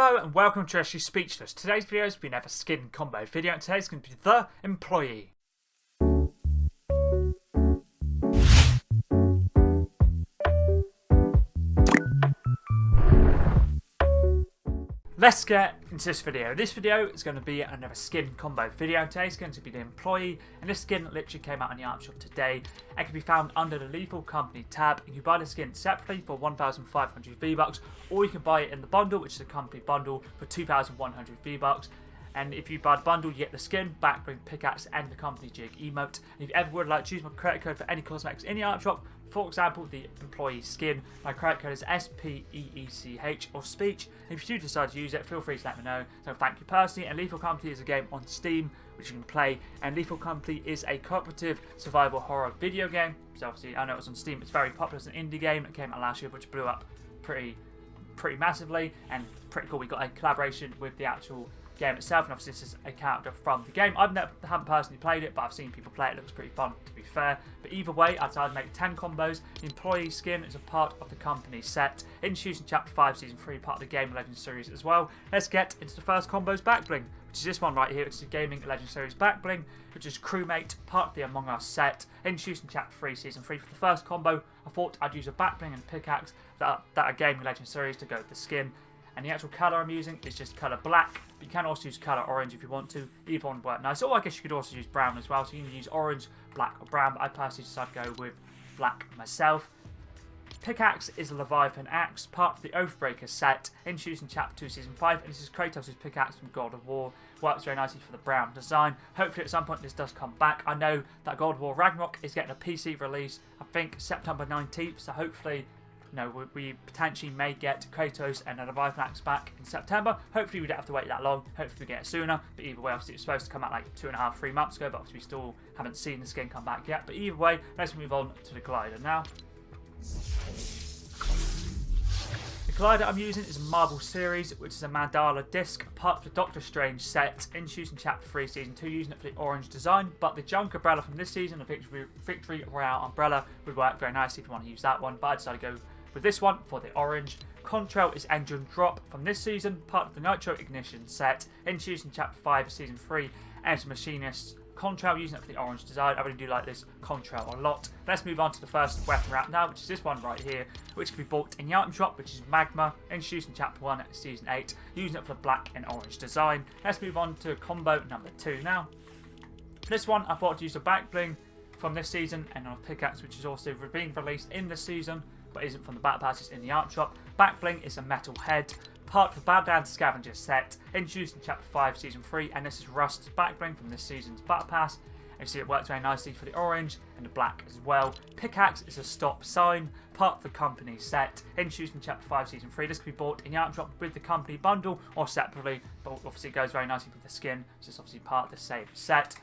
Hello and welcome to Actually Speechless. Today's video has been a skin combo video and today's going to be the employee. Let's get into this video. This video is going to be another skin combo video. Today's going to be the employee, and this skin literally came out on the art shop today and can be found under the Lethal Company tab. You can buy the skin separately for 1,500 V-Bucks, or you can buy it in the bundle, which is a company bundle, for 2,100 V-Bucks. And if you buy the bundle, you get the skin, backbling, pickaxe, and the company jig emote. And if you ever would like to use my credit code for any cosmetics in the art shop, for example, the employee skin, my credit code is SPEECH or speech. And if you do decide to use it, feel free to let me know. So thank you personally. And Lethal Company is a game on Steam which you can play. And Lethal Company is a cooperative survival horror video game. So obviously, I know it's on Steam. It's very popular. It's an indie game. It came out last year, which blew up pretty massively and pretty cool. We got a collaboration with the actual game itself, and obviously this is a character from the game. I haven't personally played it, but I've seen people play it. It looks pretty fun, to be fair. But either way, I'd make 10 combos. The employee skin is a part of the company set, introduced in Chapter 5, Season 3, part of the Game Legend series as well. Let's get into the first combo's backbling, which is this one right here. It's the Gaming Legend series backbling, which is Crewmate, part of the Among Us set, introduced in Chapter 3, Season 3. For the first combo, I thought I'd use a backbling and pickaxe that are Gaming Legend series to go with the skin. And the actual colour I'm using is just colour black, but you can also use colour orange if you want to. Either one work nice. Or I guess you could also use brown as well, so you can use orange, black or brown, but I personally decided to go with black myself. Pickaxe is a Leviathan axe, part of the Oathbreaker set, introduced in Chapter 2, Season 5, and this is Kratos' pickaxe from God of War. Works very nicely for the brown design. Hopefully at some point this does come back. I know that God of War Ragnarok is getting a PC release, I think September 19th, so hopefully we potentially may get Kratos and a Leviathan axe back in September. Hopefully we don't have to wait that long. Hopefully we get it sooner. But either way, obviously it was supposed to come out like 2.5, 3 months ago, but obviously we still haven't seen the skin come back yet. But either way, let's move on to the glider now. The glider I'm using is a Marvel series, which is a mandala disc, part of the Doctor Strange set, introduced in Chapter 3, Season 2, using it for the orange design. But the junk umbrella from this season, the Victory Royale umbrella, would work very nicely if you want to use that one. But I decided to go with this one for the orange. Contrail is engine drop from this season, part of the Nitro Ignition set, introduced in Chapter 5, Season 3, as a machinist. Contrail, using it for the orange design. I really do like this Contrail a lot. Let's move on to the first weapon wrap now, which is this one right here, which can be bought in the item shop, which is Magma, introduced in Chapter 1, Season 8, using it for the black and orange design. Let's move on to combo number 2 now. For this one, I thought I'd use a back bling from this season and on a pickaxe, which is also being released in this season, but isn't from the battle passes in the art shop. Backbling is a metal head, part of the Badlands Scavenger set, introduced in Chapter 5, Season 3, and this is Rust's backbling from this season's battle pass. And you see it works very nicely for the orange and the black as well. Pickaxe is a stop sign, part of the company set, introduced in Chapter 5, Season 3. This can be bought in the item shop with the company bundle or separately, but obviously it goes very nicely with the skin, so it's obviously part of the same set.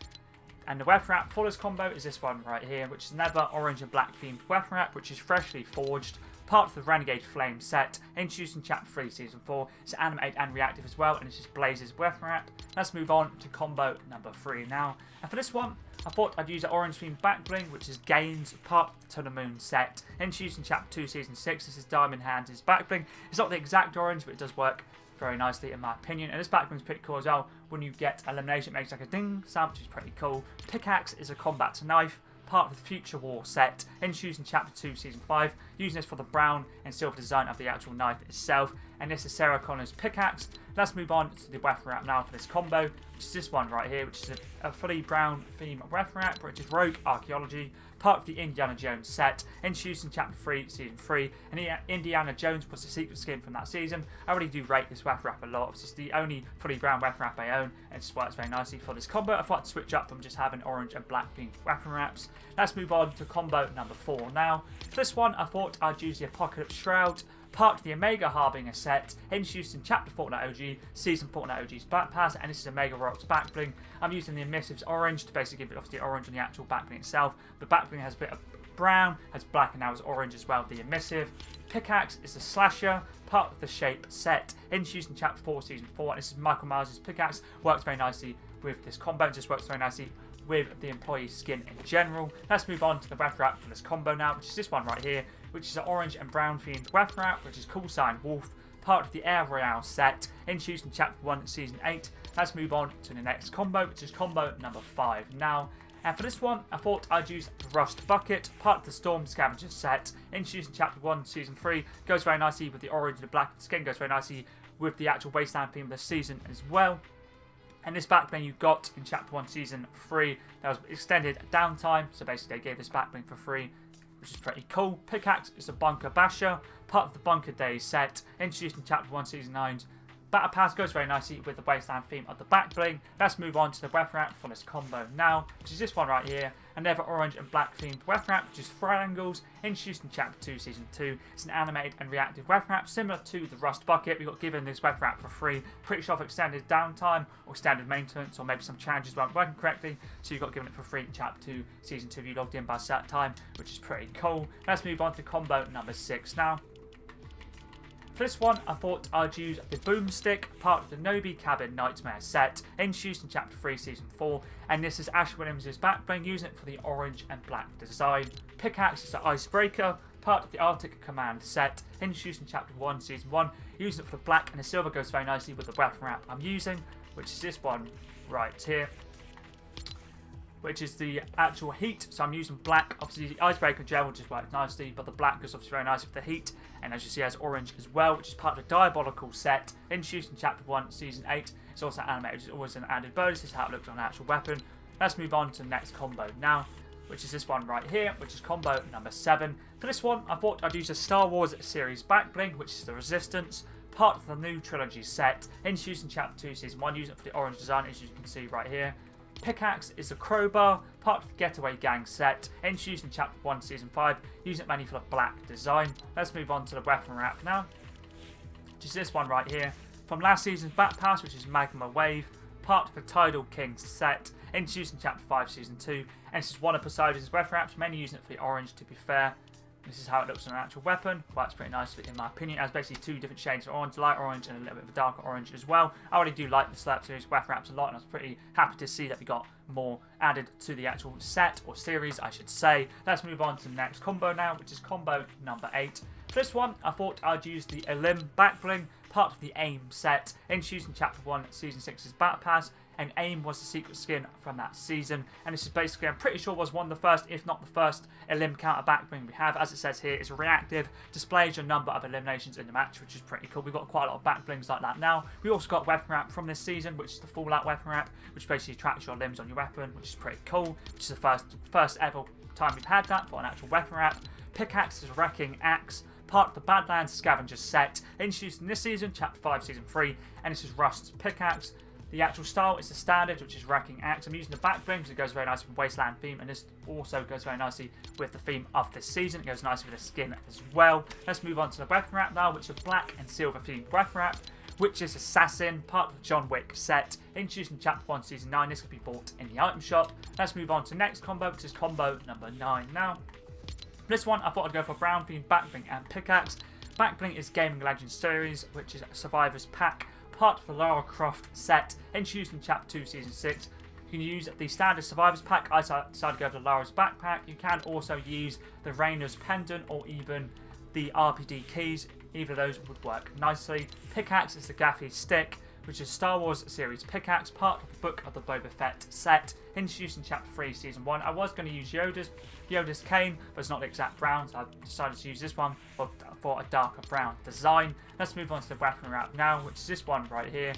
And the weapon wrap for this combo is this one right here, which is another orange and black themed weapon wrap, which is freshly forged, part of the Renegade Flame set, introduced in Chapter 3, Season 4. It's animated and reactive as well, and it's just Blaze's weapon wrap. Let's move on to combo number 3 now. And for this one, I thought I'd use an orange themed back bling, which is Gaines, part of the To the Moon set, introduced in Chapter 2, Season 6. This is Diamond Hands' back bling. It's not the exact orange, but it does work very nicely in my opinion, and this backbling is pretty cool as well. When you get elimination, it makes like a ding sound, which is pretty cool. Pickaxe is a combat knife, part of the Future War set, introduced in Chapter 2, Season 5, using this for the brown and silver design of the actual knife itself. And this is Sarah Connor's pickaxe. Let's move on to the weapon wrap now for this combo, which is this one right here, which is a fully brown theme weapon wrap, which is Rogue Archaeology, part of the Indiana Jones set, introduced in Chapter 3, Season 3, and Indiana Jones was the secret skin from that season. I really do rate this weapon wrap a lot. It's just the only fully brown weapon wrap I own, and it just works very nicely for this combo. I thought I'd switch up from just having orange and black themed weapon wraps. Let's move on to combo number 4 now. For this one, I thought I'd use the Apocalypse Shroud, part of the Omega Harbinger set, introduced in Chapter Fortnite OG, Season Fortnite OG's back pass, and this is Omega Rocks backbling. I'm using the Emissives orange to basically give it off the orange on the actual backbling itself. The backbling has a bit of brown, has black, and now is orange as well, the emissive. Pickaxe is the Slasher, part of the Shape set, introduced in Chapter 4, Season 4, and this is Michael Myers' pickaxe. Works very nicely with this combo, and just works very nicely with the employee skin in general. Let's move on to the weapon wrap for this combo now, which is this one right here, which is an orange and brown themed weapon wrap, which is Call Sign Wolf, part of the Air Royale set, introduced in Chapter 1, Season 8. Let's move on to the next combo, which is combo number 5 now. And for this one, I thought I'd use the Rust Bucket, part of the Storm Scavenger set, introduced in Chapter 1, Season 3. Goes very nicely with the orange and the black skin, goes very nicely with the actual Wasteland theme of the season as well. And this backbling you got in Chapter 1, Season 3, that was extended downtime, so basically they gave this backbling for free, which is pretty cool. Pickaxe is a Bunker Basher, part of the Bunker Days set, introduced in Chapter 1, Season 9. Battle Pass goes very nicely with the Wasteland theme of the backbling. Let's move on to the weapon wrap for this combo now, which is this one right here. Another orange and black themed weapon wrap, which is Triangles, introduced in Chapter 2, Season 2. It's an animated and reactive weapon wrap, similar to the Rust Bucket. We got given this weapon wrap for free, pretty sure for extended downtime, or standard maintenance, or maybe some challenges weren't working correctly, so you got given it for free in Chapter 2, Season 2 if you logged in by a certain time, which is pretty cool. Let's move on to combo number 6 now. For this one, I thought I'd use the Boomstick, part of the Nobi Cabin Nightmare set, introduced in Chapter 3, Season 4, and this is Ash Williams' backbling, using it for the orange and black design. Pickaxe is the Icebreaker, part of the Arctic Command set, introduced in Chapter 1, Season 1, using it for the black, and the silver goes very nicely with the weapon wrap I'm using, which is this one right here, which is the actual heat. So I'm using black. Obviously the Icebreaker gel will just work nicely, but the black goes obviously very nice with the heat. And as you see, it has orange as well, which is part of the Diabolical set, introduced in Chapter 1, Season 8. It's also animated, which is always an added bonus. This is how it looks on an actual weapon. Let's move on to the next combo now, which is this one right here, which is combo number 7. For this one, I thought I'd use a Star Wars series backbling, which is the Resistance, part of the new trilogy set, introduced in Chapter 2, Season 1, using it for the orange design, as you can see right here. Pickaxe is a crowbar, part of the Getaway Gang set, introduced in Chapter 1, Season 5, using it mainly for the black design. Let's move on to the weapon wrap now, which is this one right here. From last season's Battle Pass, which is Magma Wave, part of the Tidal Kings set, introduced in Chapter 5, Season 2, and this is one of Poseidon's weapon wraps, mainly using it for the orange to be fair. This is how it looks on an actual weapon. Works pretty nicely in my opinion. It has basically two different shades of orange, light orange and a little bit of a darker orange as well. I really do like the Slurp series weapon wraps a lot, and I was pretty happy to see that we got more added to the actual set, or series I should say. Let's move on to the next combo now, which is combo number 8. For this one, I thought I'd use the Elim backbling, part of the AIM set, introduced in Chapter 1, Season 6's Battle Pass, and AIM was the secret skin from that season. And this is basically, I'm pretty sure, was one of the first, if not the first, Elim counter backbling we have. As it says here, it's reactive, displays your number of eliminations in the match, which is pretty cool. We've got quite a lot of backblings like that now. We also got weapon wrap from this season, which is the Fallout weapon wrap, which basically tracks your limbs on your weapon, which is pretty cool. Which is the first ever time we've had that for an actual weapon wrap. Pickaxe is Wrecking Axe, part of the Badlands Scavenger set, introduced in this season, Chapter 5, Season 3, and this is Rust's Pickaxe. The actual style is the standard, which is Wrecking Axe. I'm using the backbling because it goes very nicely with Wasteland theme, and this also goes very nicely with the theme of this season. It goes nicely with the skin as well. Let's move on to the weapon wrap now, which is black and silver themed weapon wrap, which is Assassin, part of the John Wick set, introduced in Chapter 1, Season 9. This could be bought in the item shop. Let's move on to the next combo, which is combo number 9 now. For this one, I thought I'd go for brown themed backbling and pickaxe. Backbling is Gaming Legends series, which is Survivor's Pack, part of the Lara Croft set, introduced in Chapter 2, Season 6. You can use the standard Survivor's Pack. I decided to go for the Lara's Backpack. You can also use the Rainer's Pendant or even the RPD keys. Either of those would work nicely. Pickaxe is the Gaffy Stick, which is Star Wars series pickaxe, part of the Book of the Boba Fett set, introduced in Chapter 3, Season 1. I was going to use Yoda's cane, but it's not the exact brown, so I decided to use this one for a darker brown design. Let's move on to the weapon wrap now, which is this one right here,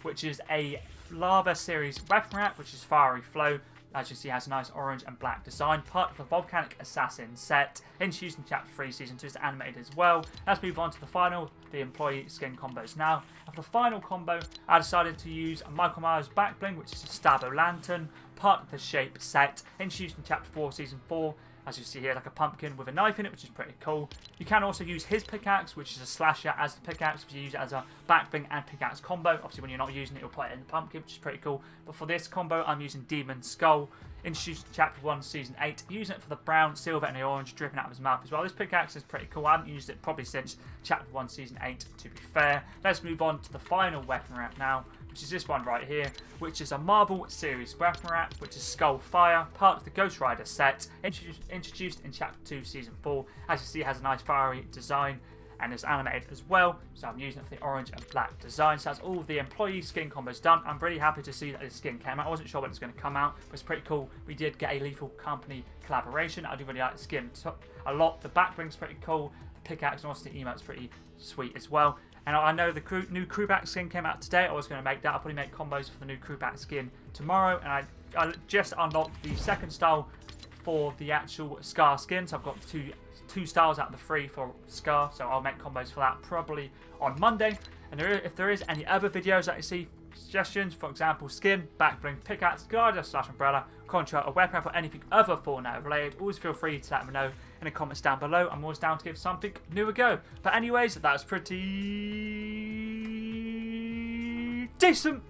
which is a Lava series weapon wrap, which is Fiery Flow. As you see, it has a nice orange and black design, part of the Volcanic Assassin set, introduced in Chapter 3, Season 2, it's animated as well. Let's move on to the employee skin combos now. And for the final combo, I decided to use a Michael Myers backbling, which is a Stab-O Lantern, part of the Shape set, introduced in Chapter 4, Season 4. As you see here, like a pumpkin with a knife in it, which is pretty cool. You can also use his pickaxe, which is a slasher, as the pickaxe, if you use it as a backbling and pickaxe combo. Obviously, when you're not using it, you'll put it in the pumpkin, which is pretty cool. But for this combo, I'm using Demon Skull, introduced in Chapter 1, Season 8, using it for the brown, silver, and the orange dripping out of his mouth as well. This pickaxe is pretty cool. I haven't used it probably since Chapter 1, Season 8, to be fair. Let's move on to the final weapon wrap now, which is this one right here, which is a Marvel series weapon wrap, which is Skullfire, part of the Ghost Rider set, introduced in Chapter 2, Season 4. As you see, it has a nice fiery design, and it's animated as well. So I'm using it for the orange and black design. So that's all the employee skin combos done. I'm really happy to see that this skin came out. I wasn't sure when it's going to come out, but it's pretty cool. We did get a Lethal Company collaboration. I do really like the skin a lot. The backbling's pretty cool. The pickaxe and also the emote's pretty sweet as well. And I know the new crewback skin came out today. I was going to make that. I'll probably make combos for the new crewback skin tomorrow. And I just unlocked the second style for the actual Scar skin. So I've got two styles out of the 3 for Scar. So I'll make combos for that probably on Monday. And if there is any other videos that you see, suggestions, for example, skin, backbling, pickaxe, glider / umbrella, contrail, or weapon, or anything other Fortnite related, always feel free to let me know in the comments down below. I'm always down to give something new a go. But anyways, that was pretty decent.